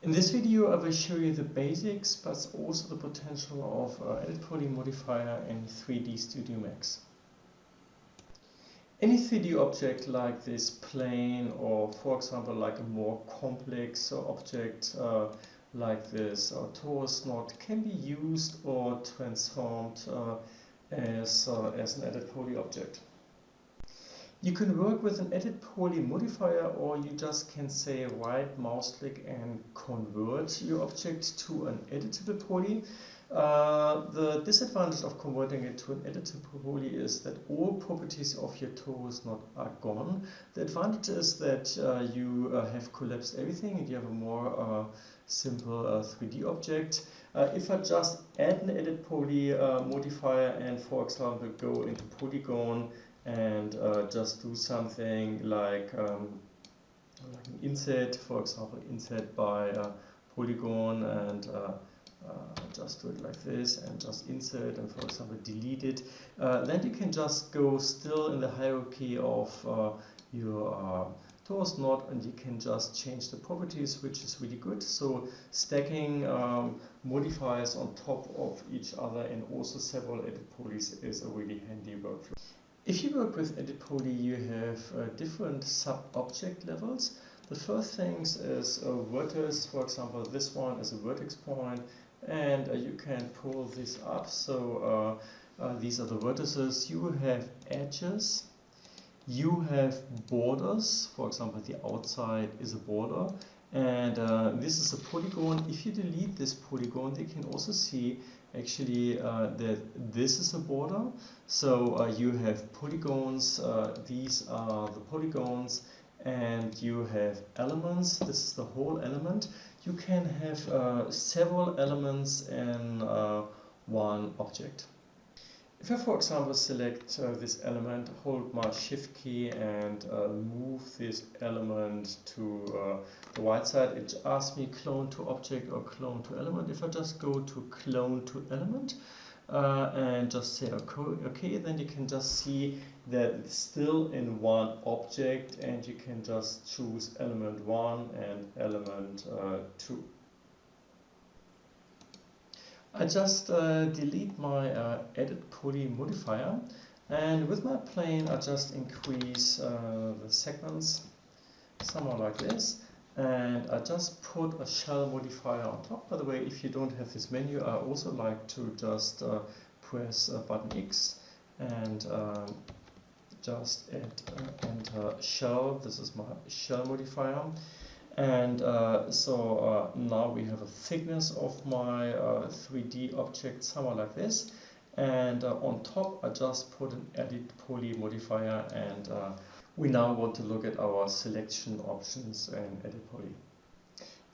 In this video I will show you the basics but also the potential of Edit Poly Modifier in 3D Studio Max. Any 3D object like this plane, or for example like a more complex object like this torus knot, can be used or transformed as an Edit Poly object. You can work with an Edit Poly modifier, or you just can say right mouse click and convert your object to an editable poly. The disadvantage of converting it to an editable poly is that all properties of your torus knot are gone. The advantage is that you have collapsed everything and you have a more simple 3D object. If I just add an Edit Poly modifier and, for example, go into polygon and just do something like an insert, for example, insert by polygon, and just do it like this and just insert and, for example, delete it. Then you can just go still in the hierarchy of your torus knot, and you can just change the properties, which is really good. So stacking modifiers on top of each other and also several edit polys is a really handy workflow. If you work with Edit Poly, you have different sub-object levels. The first things is a vertex. For example, this one is a vertex point, and you can pull this up. So these are the vertices. You have edges. You have borders. For example, the outside is a border, and this is a polygon. If you delete this polygon, you can also see actually that this is a border. So you have polygons, these are the polygons, and you have elements. This is the whole element. You can have several elements in one object. If I, for example, select this element, hold my shift key and move this element to the right side, it asks me clone to object or clone to element. If I just go to clone to element and just say okay, then you can just see that it's still in one object, and you can just choose element 1 and element 2. I just delete my Edit Poly modifier, and with my plane I just increase the segments somewhere like this, and I just put a shell modifier on top. By the way, if you don't have this menu, I also like to just press button X and just add enter shell. This is my shell modifier. And so now we have a thickness of my 3D object somewhere like this, and on top I just put an Edit Poly modifier, and we now want to look at our selection options in Edit Poly.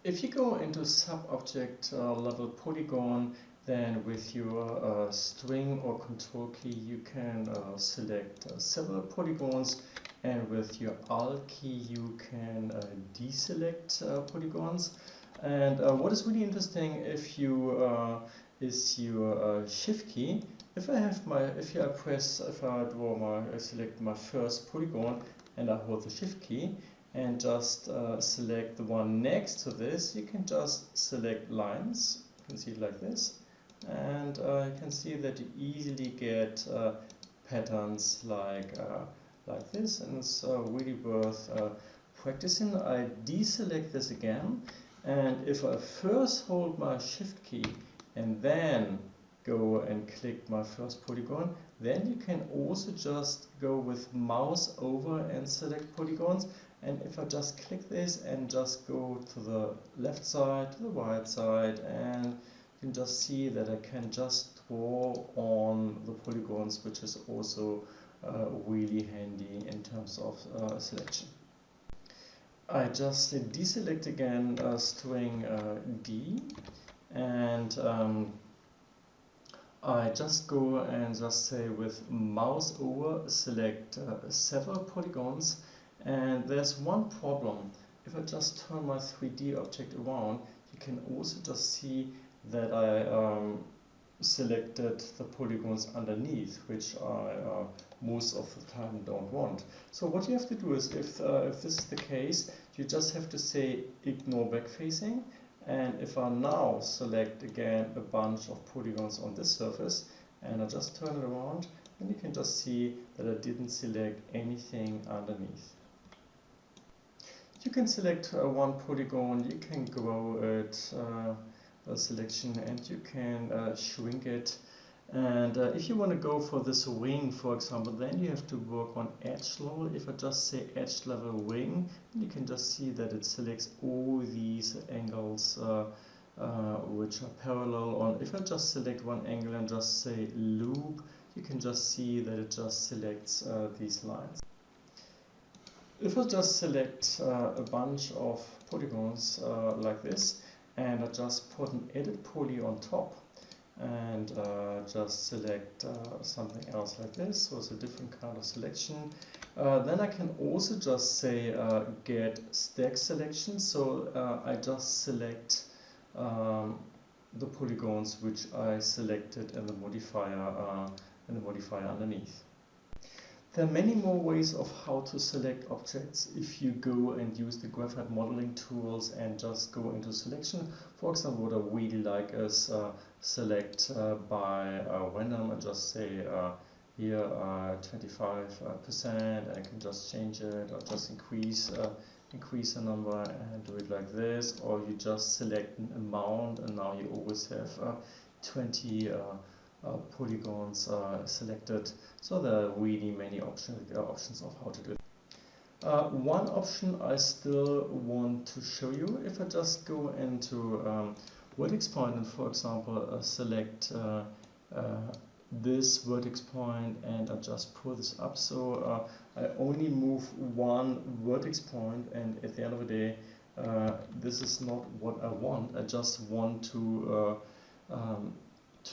If you go into sub-object level polygon, then with your string or control key you can select several polygons, and with your Alt key you can deselect polygons. And what is really interesting if you is your Shift key. If I select my first polygon and I hold the Shift key and just select the one next to this, you can just select lines. You can see it like this, and you can see that you easily get patterns like this, and it's really worth practicing. I deselect this again, and if I first hold my Shift key and then go and click my first polygon, then you can also just go with mouse over and select polygons. And if I just click this and just go to the left side, to the right side, and you can just see that I can just draw on the polygons, which is also really handy in terms of selection. I just deselect again string D, and I just go and just say with mouse over select several polygons, and there's one problem. If I just turn my 3D object around, you can also just see that I selected the polygons underneath, which I most of the time don't want. So what you have to do is, if this is the case, you just have to say ignore backfacing, And if I now select again a bunch of polygons on this surface and I just turn it around, then you can just see that I didn't select anything underneath. You can select one polygon, you can grow it, a selection, and you can shrink it. And if you want to go for this ring, for example, then you have to work on edge level. If I just say edge level ring, you can just see that it selects all these angles which are parallel. On if I just select one angle and just say loop, you can just see that it just selects these lines. If I just select a bunch of polygons like this, and I just put an edit poly on top, and just select something else like this, so it's a different kind of selection. Then I can also just say get stack selection, so I just select the polygons which I selected in the modifier underneath. There are many more ways of how to select objects if you go and use the graphite modeling tools and just go into selection. For example, what I really like is select by random and just say here 25%, and I can just change it or just increase the number and do it like this, or you just select an amount and now you always have 20 polygons selected. So there are really many options of how to do it. One option I still want to show you, if I just go into vertex point and for example select this vertex point and I just pull this up, so I only move one vertex point, and at the end of the day this is not what I want. I just want to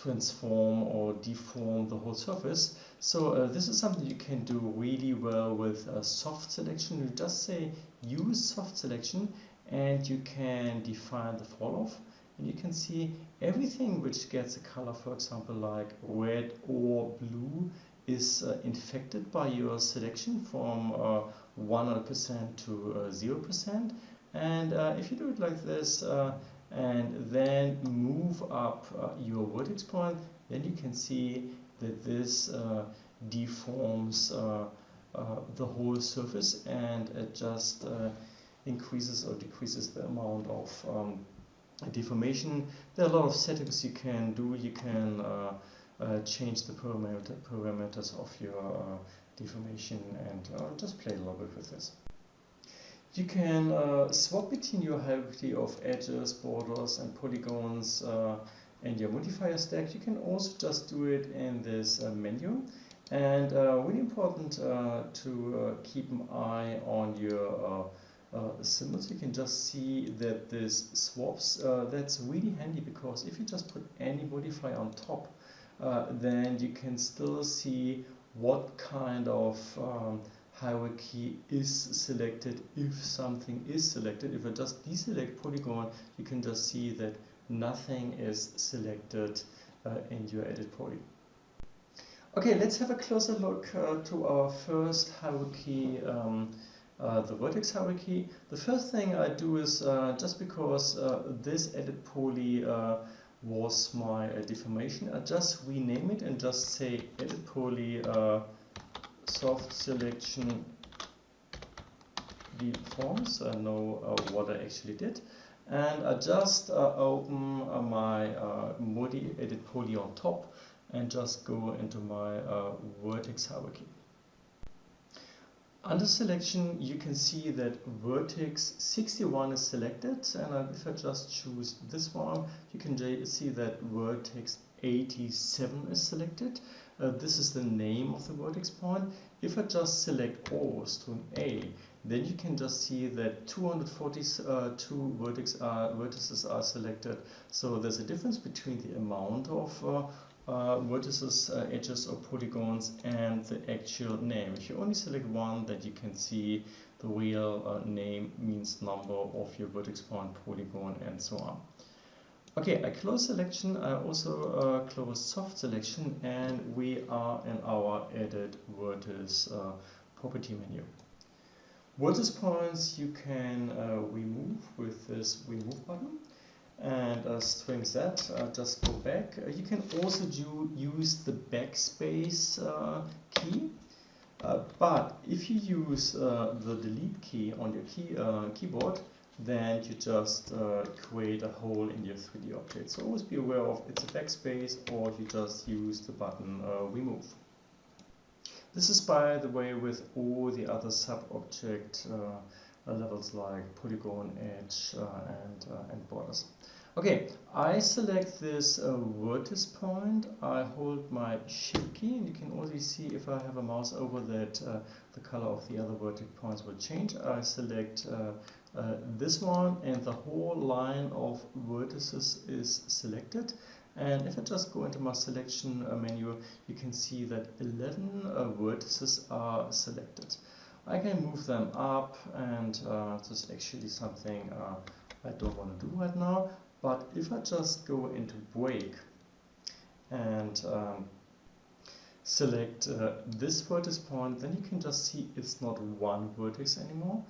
transform or deform the whole surface. So this is something you can do really well with soft selection. You just say use soft selection and you can define the fall off, and you can see everything which gets a color, for example like red or blue, is infected by your selection from 100% to 0%. And if you do it like this and then move up your vertex point, then you can see that this deforms the whole surface, and it just increases or decreases the amount of deformation. There are a lot of settings you can do. You can change the parameters of your deformation and just play a little bit with this. You can swap between your hierarchy of edges, borders and polygons and your modifier stack. You can also just do it in this menu. And really important to keep an eye on your symbols. You can just see that this swaps. That's really handy, because if you just put any modifier on top, then you can still see what kind of hierarchy is selected if something is selected. If I just deselect polygon, you can just see that nothing is selected in your edit poly. Okay, let's have a closer look to our first hierarchy, the vertex hierarchy. The first thing I do is, just because this edit poly was my deformation, I just rename it and just say edit poly soft selection deforms. I know what I actually did, and I just open my Modi edit poly on top and just go into my vertex hierarchy. Under selection, you can see that vertex 61 is selected, and if I just choose this one, you can see that vertex 87 is selected. This is the name of the vertex point. If I just select all to an A, then you can just see that 242 vertices are selected. So there's a difference between the amount of vertices, edges or polygons and the actual name. If you only select one, then you can see the real name means number of your vertex point, polygon and so on. Okay, I close selection. I also close soft selection, and we are in our edit vertex property menu. Vertex points you can remove with this remove button. and string Z, just go back. You can also use the backspace key, but if you use the delete key on your keyboard, then you just create a hole in your 3D object. So always be aware of it's a backspace, or you just use the button remove. This is, by the way, with all the other sub-object levels like polygon, edge, and borders. Okay, I select this vertex point. I hold my Shift key, and you can already see if I have a mouse over that the color of the other vertex points will change. I select this one, and the whole line of vertices is selected. And if I just go into my selection menu, you can see that 11 vertices are selected. I can move them up, and this is actually something I don't want to do right now. But if I just go into break and select this vertex point, then you can just see it's not one vertex anymore.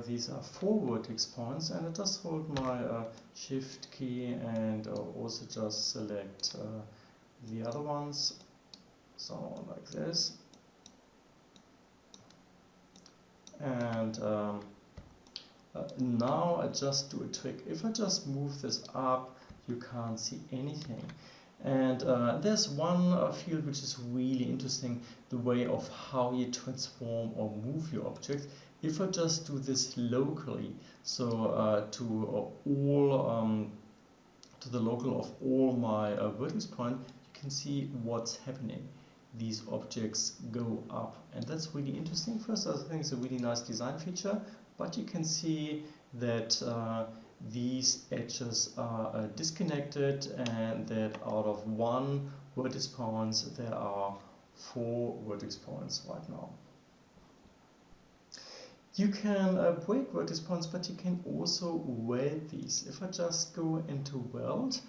These are 4 vertex points, and I just hold my Shift key and also just select the other ones, so like this. And now I just do a trick. If I just move this up, you can't see anything. And there's one field which is really interesting, the way of how you transform or move your object. If I just do this locally, so to the local of all my vertex point, you can see what's happening. These objects go up, and that's really interesting. First, I think it's a really nice design feature, but you can see that these edges are disconnected, and that out of 1 vertex points there are 4 vertex points right now. You can break vertex points, but you can also weld these. If I just go into weld,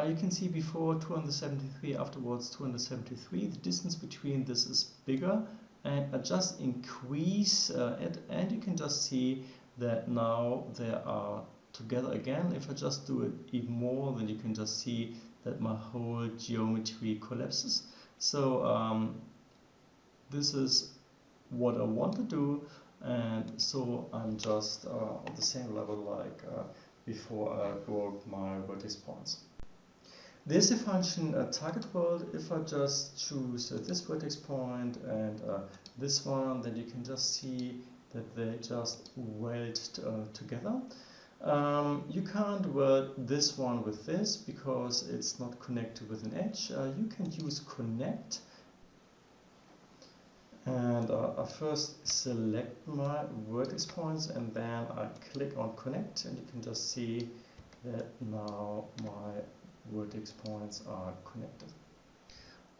you can see before 273, afterwards 273. The distance between this is bigger, and I just increase it, and you can just see that now they are together again. If I just do it even more, then you can just see that my whole geometry collapses. So this is what I want to do, and so I'm just on the same level like before I broke my vertex points. There's a function target weld. If I just choose this vertex point and this one, then you can just see that they just weld together. You can't weld this one with this because it's not connected with an edge. You can use connect, and I first select my vertex points, and then I click on connect, and you can just see that now my vertex points are connected.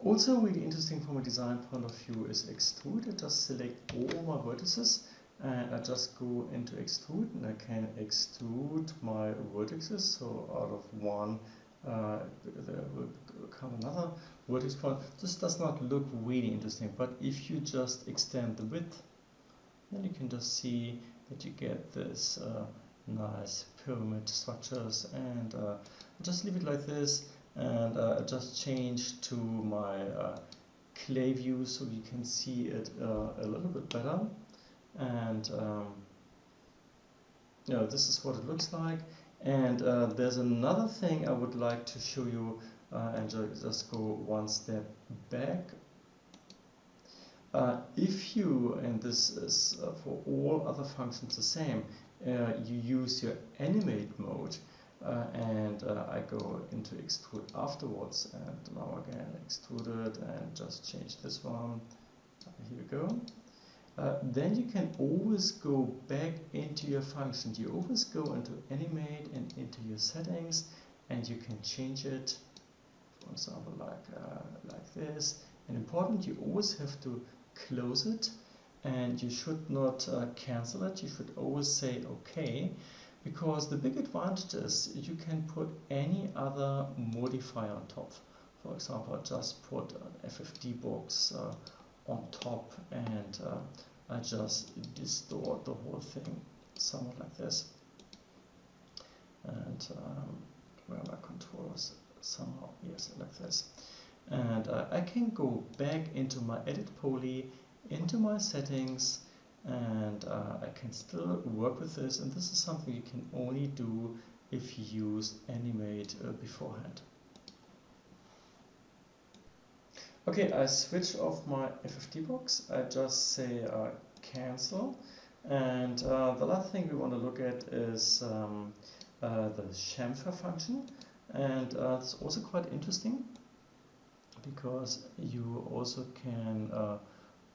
Also really interesting from a design point of view is extrude. I just select all my vertices, and I just go into extrude, and I can extrude my vertices. So out of 1 there will come another vertex point. This does not look really interesting, but if you just extend the width, then you can just see that you get this nice pyramid structures. And just leave it like this, and just change to my clay view so you can see it a little bit better. And this is what it looks like. And there's another thing I would like to show you, and just go one step back. If you, and this is for all other functions the same, you use your animate mode, and I go into extrude afterwards, and now again extrude it and just change this one. Here we go. Then you can always go back into your function. You always go into animate and into your settings, and you can change it, for example, like this. And important, you always have to close it, and you should not cancel it. You should always say OK, because the big advantage is you can put any other modifier on top. For example, I just put an FFD box on top, and I just distort the whole thing somewhat like this. And somehow, yes, like this. And I can go back into my edit poly, into my settings, and I can still work with this, and this is something you can only do if you use Animate beforehand. Okay, I switch off my FFT box. I just say cancel, and the last thing we want to look at is the chamfer function, and it's also quite interesting because you also can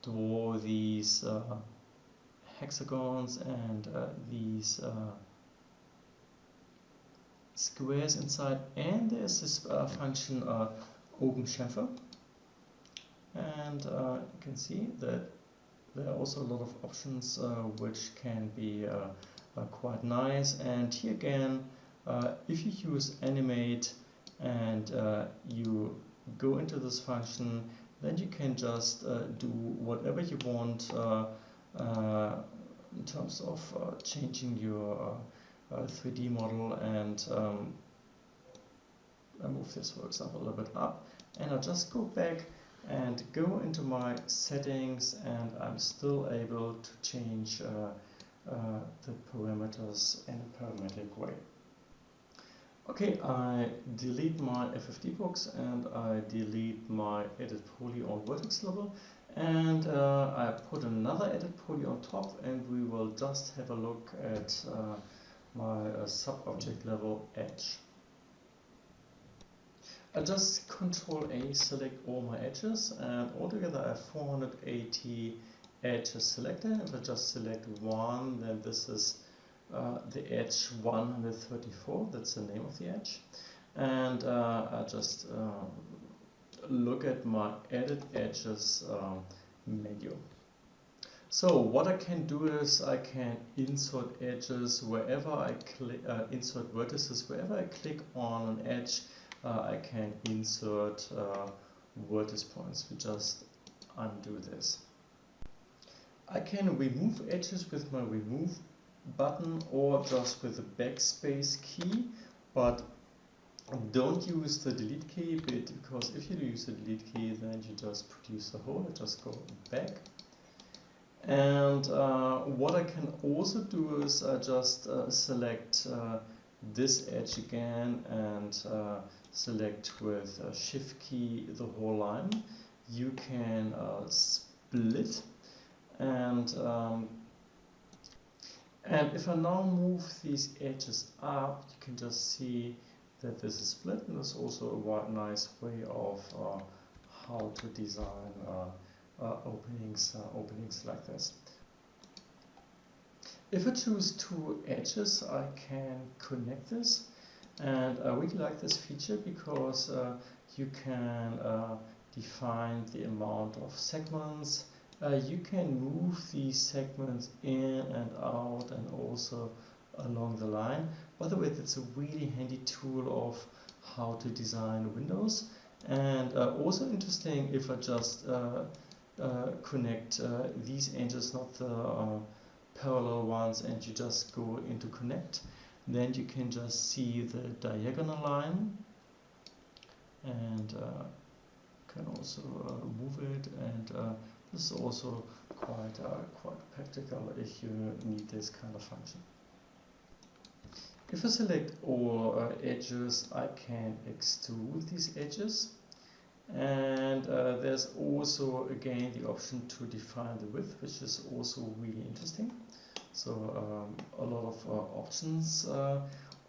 draw these hexagons and these squares inside, and there's this function open chamfer, and you can see that there are also a lot of options which can be quite nice. And here again, if you use Animate and you go into this function, then you can just do whatever you want in terms of changing your 3D model, and I move this, for example, a little bit up, and I just go back and go into my settings, and I'm still able to change the parameters in a parametric way. Okay, I delete my FFT box and I delete my edit poly on vertex level, and I put another edit poly on top, and we will just have a look at my sub-object level edge. I just Control A, select all my edges, and altogether I have 480 edges selected. If I just select one, then this is the edge 134, that's the name of the edge. And I just look at my Edit Edges menu. So what I can do is I can insert edges wherever I click, insert vertices wherever I click on an edge. I can insert vertex points. We just undo this. I can remove edges with my remove button or just with the backspace key, but don't use the delete key, because if you use the delete key, then you just produce the hole. I just go back. And what I can also do is I just select this edge again and select with shift key the whole line. You can split, and if I now move these edges up, you can just see that this is split, and there's also a nice way of how to design openings like this. If I choose two edges, I can connect this, and I really like this feature because you can define the amount of segments. You can move these segments in and out and also along the line. By the way, that's a really handy tool of how to design windows, and also interesting if I just connect these edges, not the parallel ones, and you just go into connect, then you can just see the diagonal line, and can also move it, and this is also quite practical if you need this kind of function. If I select all edges, I can extrude these edges, and there's also again the option to define the width, which is also really interesting. So a lot of options,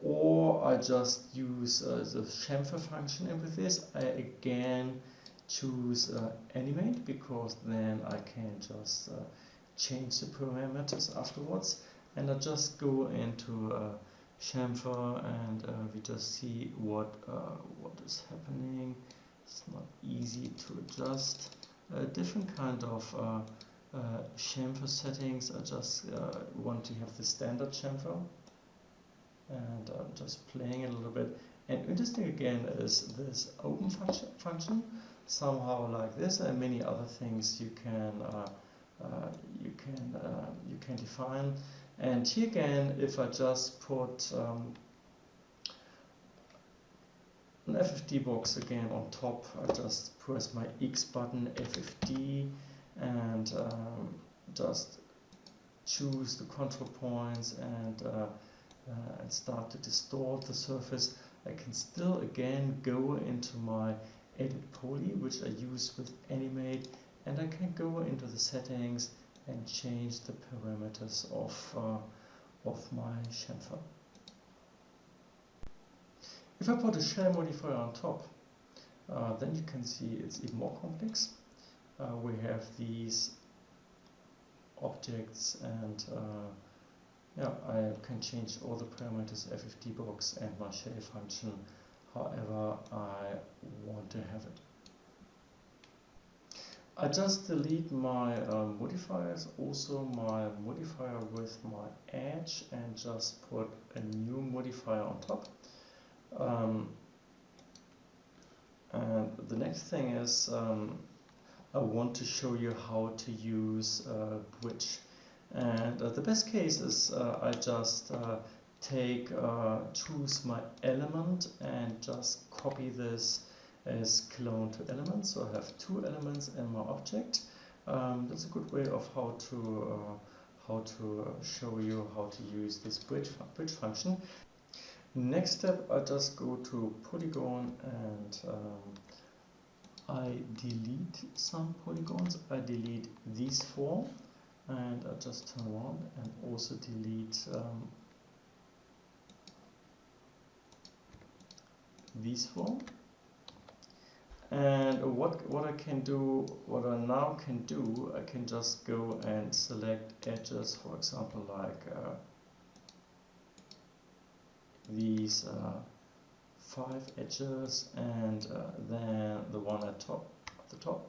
or I just use the chamfer function, and with this I again choose animate, because then I can just change the parameters afterwards, and I just go into chamfer, and we just see what is happening. It's not easy to adjust. Different kind of chamfer settings. I just want to have the standard chamfer, and I'm just playing it a little bit. And interesting again is this open function, somehow like this, and many other things you can define. And here again, if I just put an FFD box again on top. I just press my X button, FFD, and just choose the control points and start to distort the surface. I can still again go into my edit poly, which I use with animate, and I can go into the settings and change the parameters of my chamfer. If I put a shell modifier on top, then you can see it's even more complex. We have these objects, and yeah, I can change all the parameters, FFD box and my shell function, however I want to have it. I just delete my modifiers, also my modifier with my edge, and just put a new modifier on top. And the next thing is I want to show you how to use bridge. And the best case is I just choose my element and just copy this as clone to element. So I have two elements in my object. That's a good way of how to show you how to use this bridge function. Next step, I just go to polygon and I delete some polygons. I delete these four, and I just turn around and also delete these four. And what I now can do, I can just go and select edges, for example, like these 5 edges, and then the one at the top.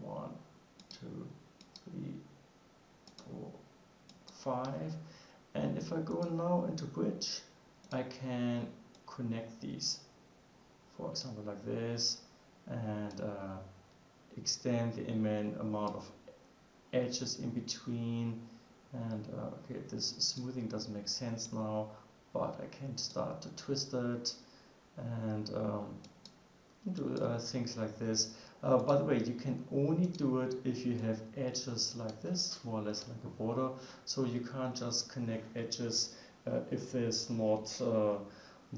1, 2, 3, 4, 5. And if I go now into bridge, I can connect these, for example, like this, and extend the amount of edges in between. And okay, this smoothing doesn't make sense now, but I can start to twist it and do things like this. By the way, you can only do it if you have edges like this, more or less like a border. So you can't just connect edges if there's not a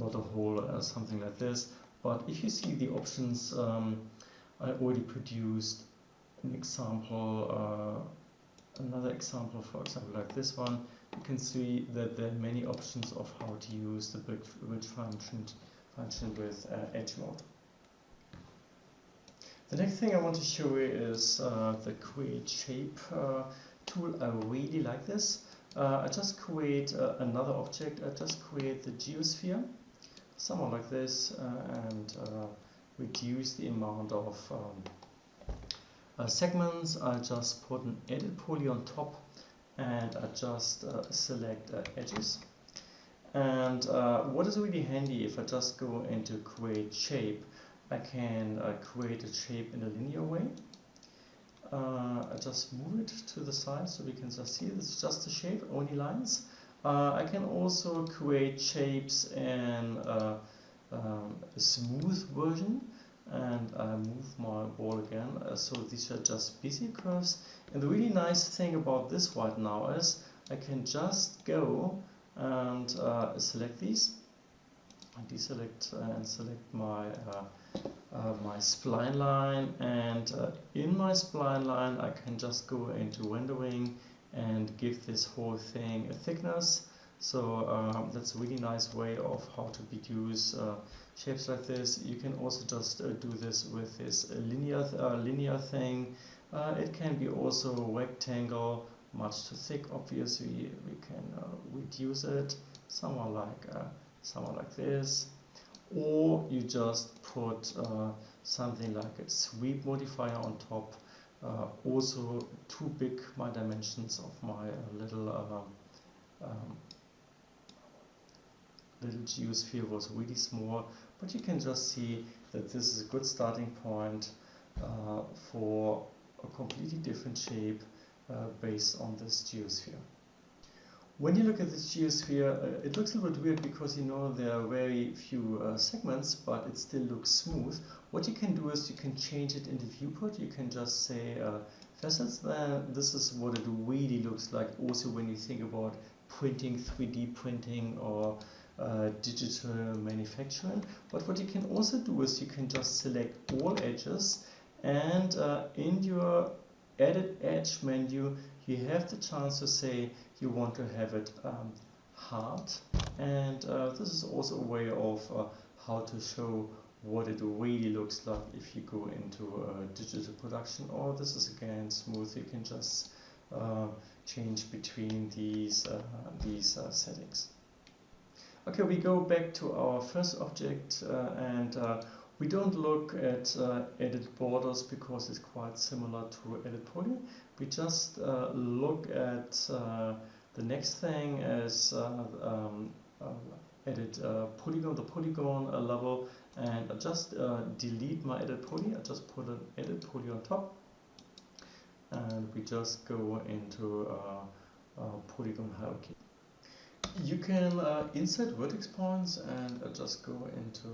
hole or something like this. But if you see the options, I already produced an example, another example, for example, like this one. You can see that there are many options of how to use the bridge function with edge mode. The next thing I want to show you is the create shape tool. I really like this. I just create another object. I just create the geosphere, somewhere like this, and reduce the amount of segments. I just put an edit poly on top, and I just select edges. And what is really handy, if I just go into create shape, I can create a shape in a linear way. I just move it to the side so we can just see it's just a shape, only lines. I can also create shapes in a smooth version, and I move my ball again, so these are just busy curves. And the really nice thing about this right now is I can just go and select these, and deselect and select my my spline line, and in my spline line I can just go into rendering and give this whole thing a thickness. So that's a really nice way of how to produce shapes like this. You can also just do this with this linear thing. It can be also rectangle, much too thick obviously. We can reduce it somewhere like this, or you just put something like a sweep modifier on top. Also too big, my dimensions of my little geosphere was really small, but you can just see that this is a good starting point for a completely different shape based on this geosphere. When you look at this geosphere, it looks a little bit weird because you know there are very few segments, but it still looks smooth. What you can do is you can change it in the viewport. You can just say facets. Then this is what it really looks like. Also, when you think about printing, 3D printing, or digital manufacturing. But what you can also do is you can just select all edges, and in your Edit Edge menu, you have the chance to say you want to have it hard, and this is also a way of how to show what it really looks like if you go into digital production. Or this is again smooth. You can just change between these settings. Okay, we go back to our first object, and we don't look at edit borders because it's quite similar to edit poly. We just look at the next thing is edit polygon, the polygon level, and I just delete my edit poly. I just put an edit poly on top, and we just go into polygon hierarchy. You can insert vertex points, and just go into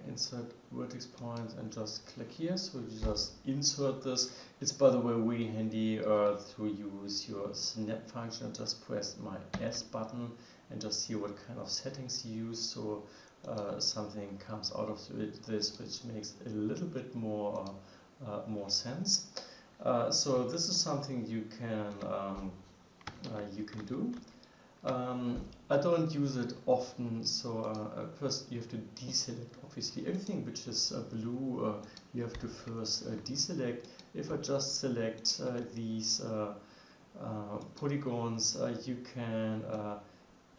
insert vertex points and just click here. So you just insert this. It's, by the way, really handy to use your snap function. Just press my S button and just see what kind of settings you use. So something comes out of this which makes a little bit more sense. So this is something you can do. I don't use it often, so first you have to deselect. Obviously, everything which is blue, you have to first deselect. If I just select these polygons, you can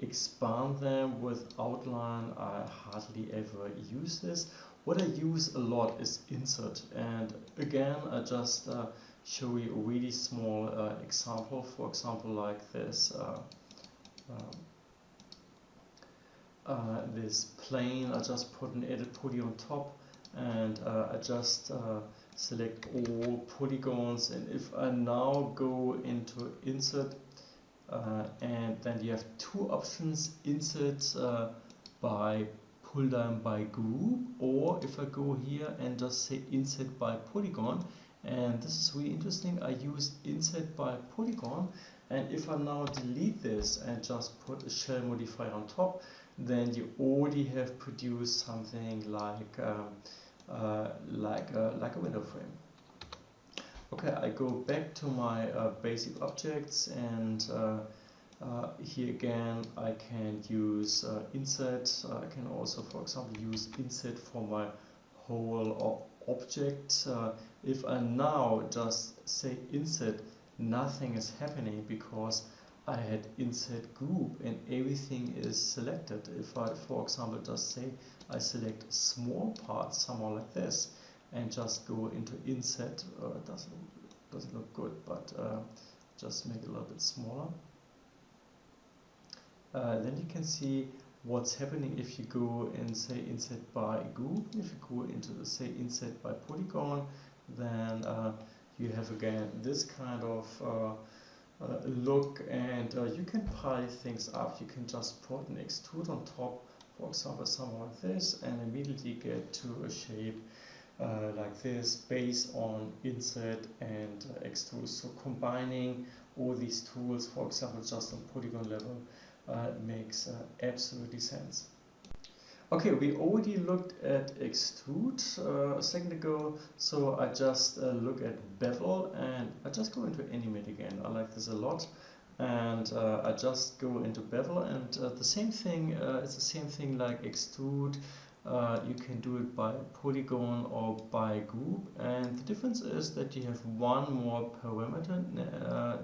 expand them with outline. I hardly ever use this. What I use a lot is insert, and again I just show you a really small example. For example, like this. This plane, I just put an edit poly on top, and I just select all polygons, and if I now go into insert, and then you have two options: insert by pull down by group, or if I go here and just say insert by polygon, and this is really interesting, I use insert by polygon. And if I now delete this and just put a shell modifier on top, then you already have produced something like a window frame. Okay, I go back to my basic objects, and here again I can use insert. I can also, for example, use insert for my whole object. If I now just say insert, nothing is happening because I had insert group and everything is selected. If I, for example, just say I select a small part, somewhere like this, and just go into insert, it doesn't look good, but just make it a little bit smaller. Then you can see what's happening if you go and say insert by group. If you go into the say insert by polygon, then you have again this kind of look, and you can pile things up. You can just put an extrude on top, for example, something like this, and immediately get to a shape like this based on insert and extrude. So combining all these tools, for example, just on polygon level, makes absolutely sense. Okay, we already looked at extrude a second ago, so I just look at bevel, and I just go into animate again. I like this a lot, and I just go into bevel, and the same thing. It's the same thing like extrude. You can do it by polygon or by group, and the difference is that you have one more parameter,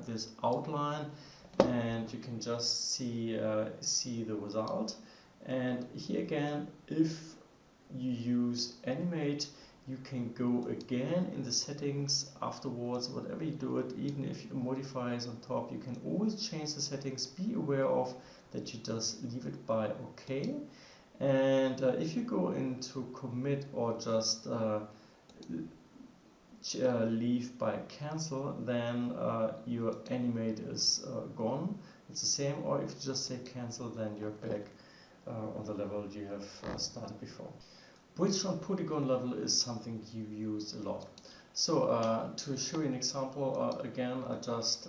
this outline, and you can just see the result. And here again, if you use animate, you can go again in the settings afterwards, whatever you do it, even if your modifier is on top, you can always change the settings. Be aware of that you just leave it by OK. And if you go into commit or just leave by cancel, then your animate is gone. it's the same, or if you just say cancel, then you're back on the level you have started before. Bridge on polygon level is something you use a lot. So to show you an example, again, I just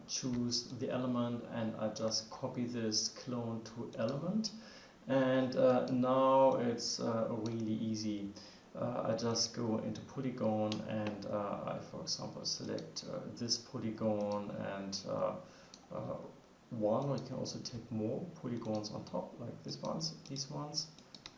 choose the element and I just copy this clone to element. And now it's really easy. I just go into polygon and I, for example, select this polygon and one, or you can also take more polygons on top, like these ones,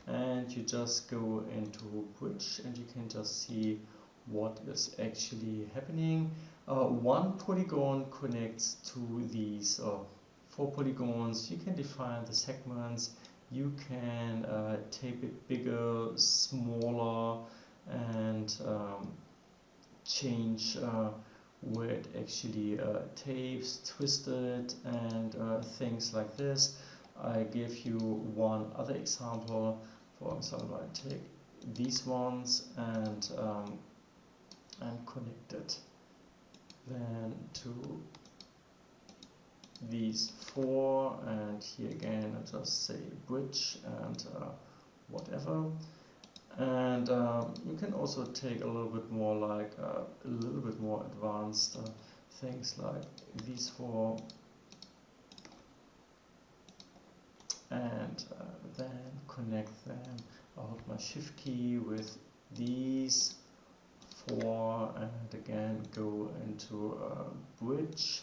and you just go into bridge and you can just see what is actually happening. One polygon connects to these 4 polygons. You can define the segments. You can tape it bigger, smaller, and change where it actually tapes, twist it, and things like this. I give you one other example. For example, I take these ones and connect it then to these 4, and here again I just say bridge and whatever. And you can also take a little bit more, like a little bit more advanced things like these 4, and then connect them. I'll hold my shift key with these 4 and again go into bridge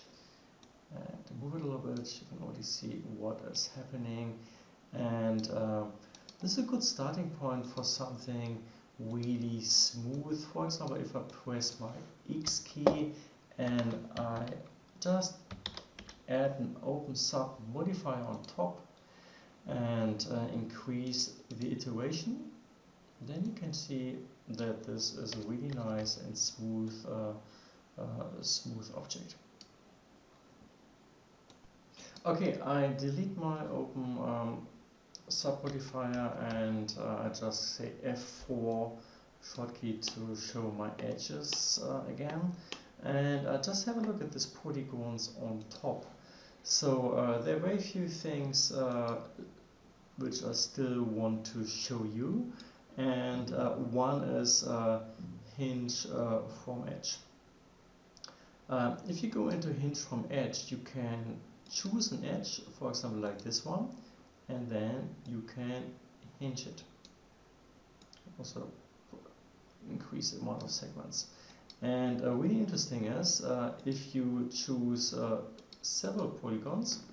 and move it a little bit. You can already see what is happening, and this is a good starting point for something really smooth. For example, if I press my X key and I just add an open sub modifier on top and increase the iteration, then you can see that this is a really nice and smooth object. Okay, I delete my open sub modifier and I just say F4 shortkey to show my edges again, and I just have a look at these polygons on top. So there are very few things which I still want to show you, and one is hinge from edge. If you go into hinge from edge, you can choose an edge, for example like this one, and then you can hinge it. Also increase the amount of segments. And really interesting is if you choose several polygons,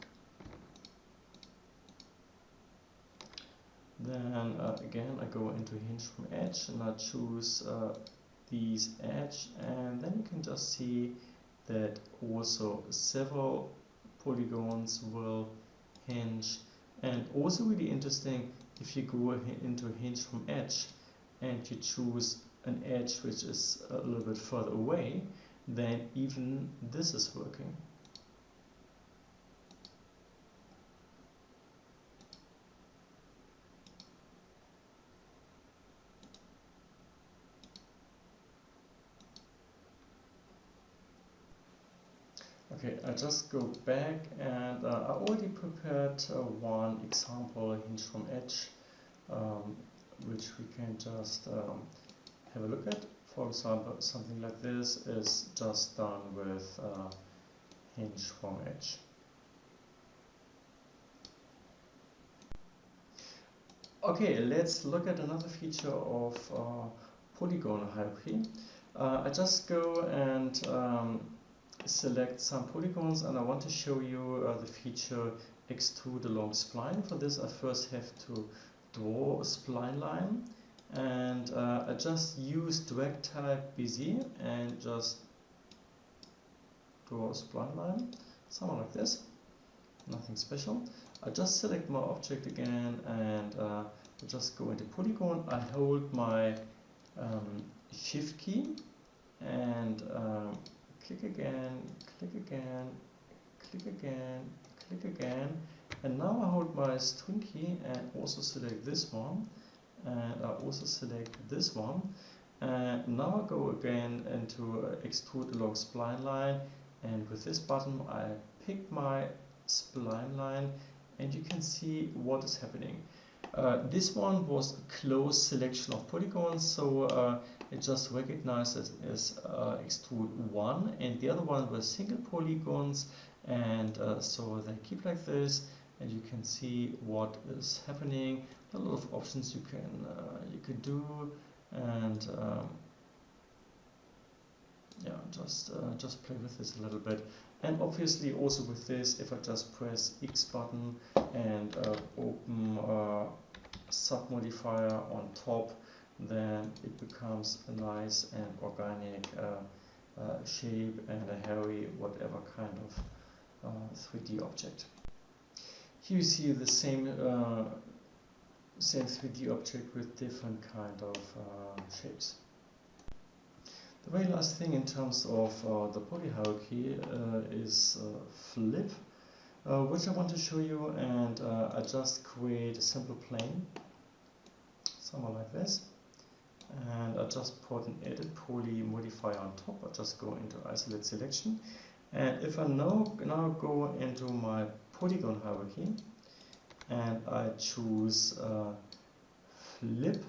then again I go into hinge from edge and I choose these edge, and then you can just see that also several polygons will hinge. And also really interesting, if you go into hinge from edge and you choose an edge which is a little bit further away, then even this is working. Okay, I just go back and I already prepared one example hinge from edge, which we can just have a look at. For example, something like this is just done with hinge from edge. Okay, let's look at another feature of polygon hierarchy. I just go and select some polygons, and I want to show you the feature extrude along spline. For this I first have to draw a spline line, and I just use drag type BZ and just draw a spline line, somewhere like this, nothing special. I just select my object again and I just go into polygon. I hold my shift key and click again, click again, click again, click again, and now I hold my string key and also select this one, and I also select this one, and now I go again into extrude along spline line, and with this button I pick my spline line, and you can see what is happening. This one was a close selection of polygons, so it just recognized it as extrude 1, and the other one was single polygons, and so they keep like this, and you can see what is happening. A lot of options you can do, and yeah, just play with this a little bit. And obviously also with this, if I just press X button and open sub modifier on top, then it becomes a nice and organic shape and a hairy whatever kind of 3D object. Here you see the same 3D object with different kind of shapes. The very last thing in terms of the poly hierarchy is flip, which I want to show you, and I just create a simple plane, somewhere like this, and I just put an edit poly modifier on top. I just go into isolate selection, and if I now go into my polygon hierarchy and I choose flip.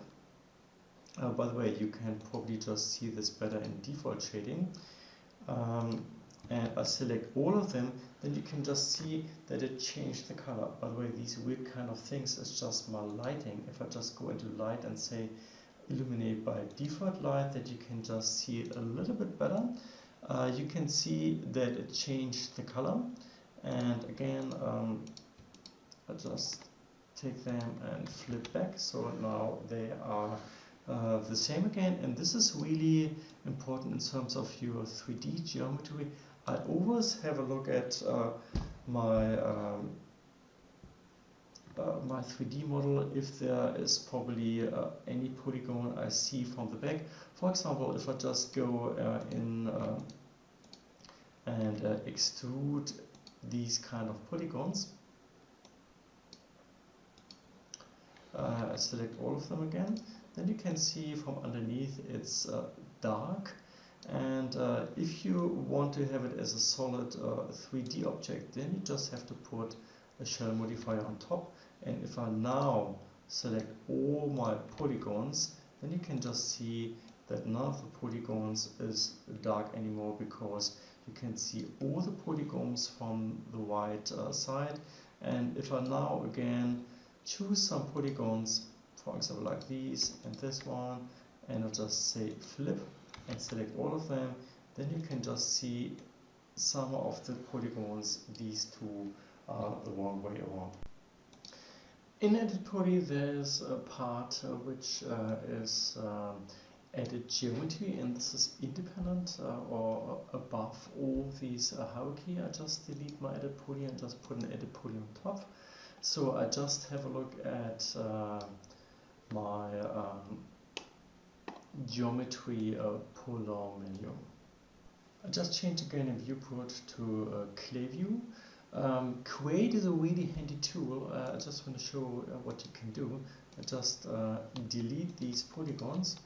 By the way, you can probably just see this better in default shading. And I select all of them, then you can just see that it changed the color. By the way, these weird kind of things is just my lighting. If I just go into light and say illuminate by default light, that you can just see it a little bit better. You can see that it changed the color. And again, I just take them and flip back, so now they are the same again. And this is really important in terms of your 3D geometry. I always have a look at my 3D model if there is probably any polygon I see from the back. For example, if I just go in and extrude these kind of polygons, I select all of them again, then you can see from underneath it's dark, and if you want to have it as a solid 3D object, then you just have to put a shell modifier on top. And if I now select all my polygons, then you can just see that none of the polygons is dark anymore, because you can see all the polygons from the right side. And if I now again choose some polygons, for example like these and this one, and I'll just say flip and select all of them, then you can just see some of the polygons, these two are the wrong way around. In edit poly there's a part which is edit geometry, and this is independent or above all these hierarchy. I just delete my edit poly and just put an edit poly on top. So I just have a look at my geometry pull-down menu. I just changed again in viewport to clay view. Create is a really handy tool. I just want to show what you can do. I just delete these polygons,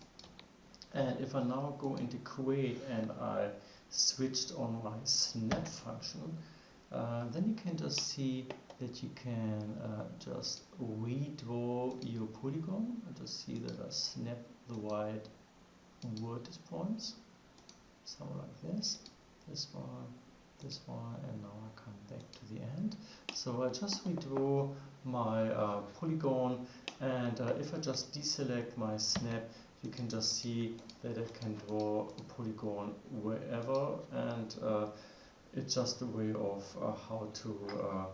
and if I now go into create and I switched on my snap function, then you can just see that you can just redraw your polygon. I just see that I snap the right vertex points, somewhere like this, this one, and now I come back to the end. So I just redraw my polygon, and if I just deselect my snap, you can just see that I can draw a polygon wherever, and it's just a way of how to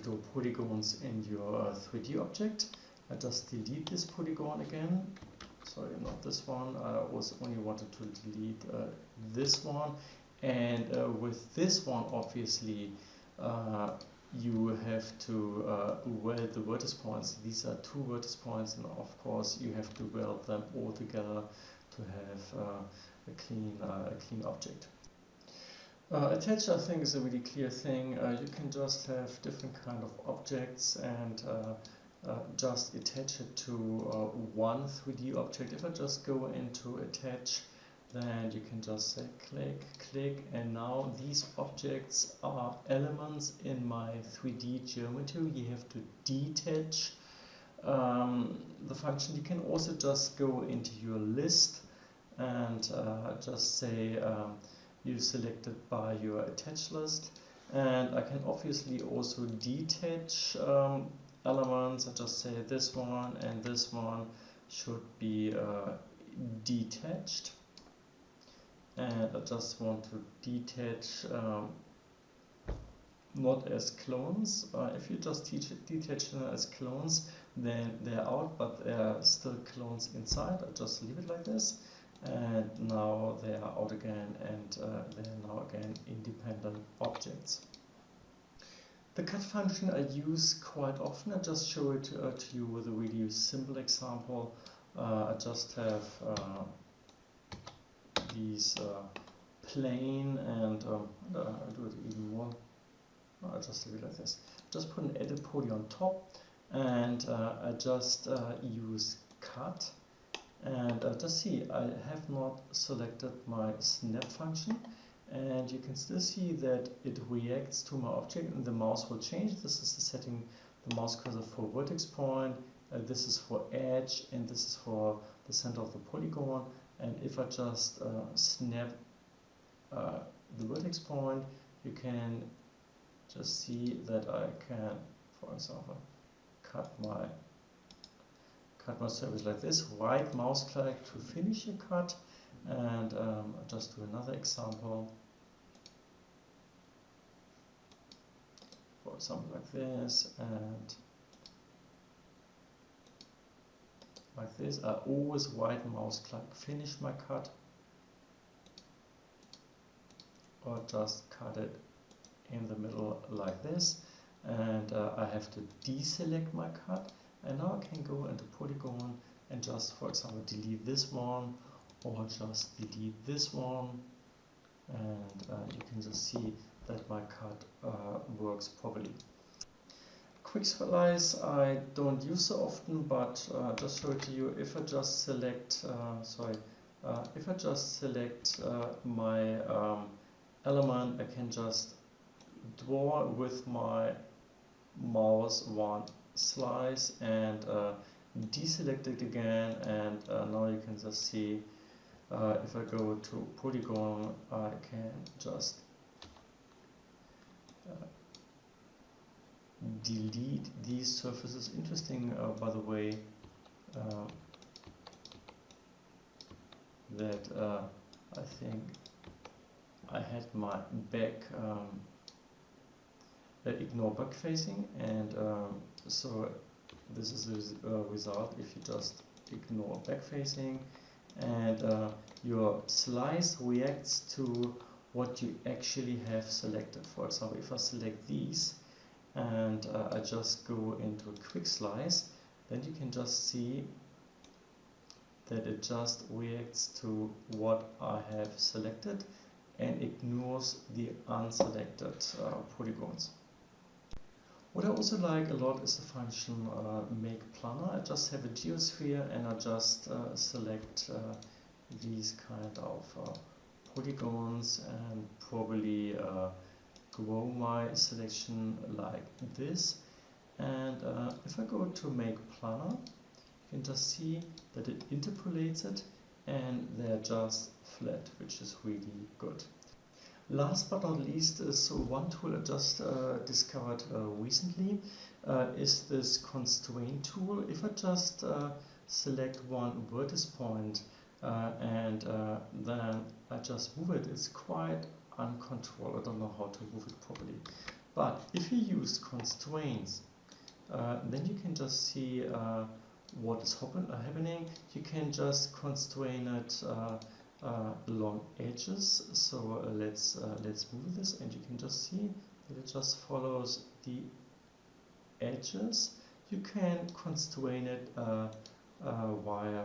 draw polygons in your 3D object. I just delete this polygon again. Sorry, not this one. I also only wanted to delete this one. And with this one, obviously, you have to weld the vertex points. These are two vertex points, and of course, you have to weld them all together to have a clean object. Attach, I think, is a really clear thing. You can just have different kind of objects and just attach it to one 3D object. If I just go into attach then you can just say click, click, and now these objects are elements in my 3D geometry. You have to detach the function. You can also just go into your list and just say you select it by your attached list, and I can obviously also detach elements. I just say this one and this one should be detached, and I just want to detach not as clones. If you just detach them as clones, then they're out, but there are still clones inside. I just leave it like this, and now they are out again, and they are now again independent objects. The cut function I use quite often. I just show it to you with a really simple example. I just have these plane, and I do it even more. I just leave it like this. Just put an edit poly on top, and I just use cut, and just see I have not selected my snap function, and you can still see that it reacts to my object and the mouse will change. This is the setting, the mouse cursor for vertex point, this is for edge, and this is for the center of the polygon. And if I just snap the vertex point, you can just see that I can, for example, cut my surface like this, right mouse click to finish a cut, and I'll just do another example. For example, like this, and like this. I always right mouse click finish my cut, or just cut it in the middle like this, and I have to deselect my cut, and now I can go into polygon and just, for example, delete this one, or just delete this one, and you can just see that my cut works properly. Quick slice I don't use so often, but just show it to you. If I just select if I just select my element, I can just draw with my mouse one slice and deselect it again, and now you can just see if I go to polygon, I can just delete these surfaces. Interesting, by the way, that I think I had my back ignore back facing, and so this is the result if you just ignore back facing, and your slice reacts to what you actually have selected. For example, if I select these and I just go into a quick slice, then you can just see that it just reacts to what I have selected and ignores the unselected polygons. What I also like a lot is the function make planar. I just have a geosphere and I just select these kind of polygons and probably grow my selection like this. And if I go to make planar, you can just see that it interpolates it and they're just flat, which is really good. Last but not least is one tool I just discovered recently, is this constraint tool. If I just select one vertex point and then I just move it, it's quite uncontrolled. I don't know how to move it properly. But if you use constraints, then you can just see what is happening. You can just constrain it along edges. So let's move this, and you can just see that it just follows the edges. You can constrain it via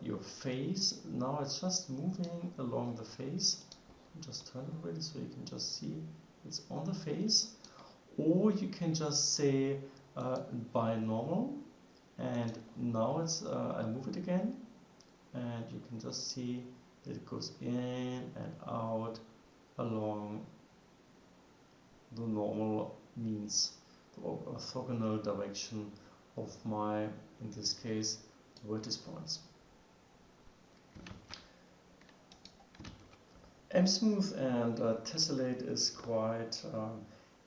your face. Now it's just moving along the face. Just turn it already so you can just see it's on the face, or you can just say by normal, and now it's I move it again, and you can just see that it goes in and out along the normal means, the orthogonal direction of my, in this case, vertex points. M-smooth and tessellate is quite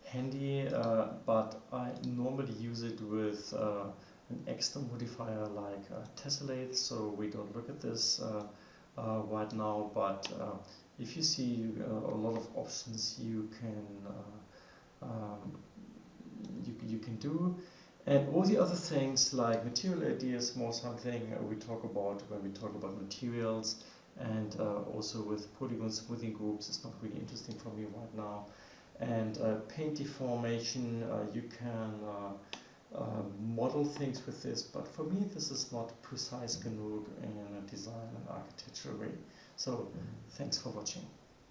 handy, but I normally use it with an extra modifier like tessellate, so we don't look at this right now, but if you see a lot of options you can do. And all the other things like material ideas, more something we talk about when we talk about materials, and also with polygon smoothing groups. It's not really interesting for me right now. And paint deformation, you can model things with this, but for me this is not precise genug in a design and architectural way. So thanks for watching.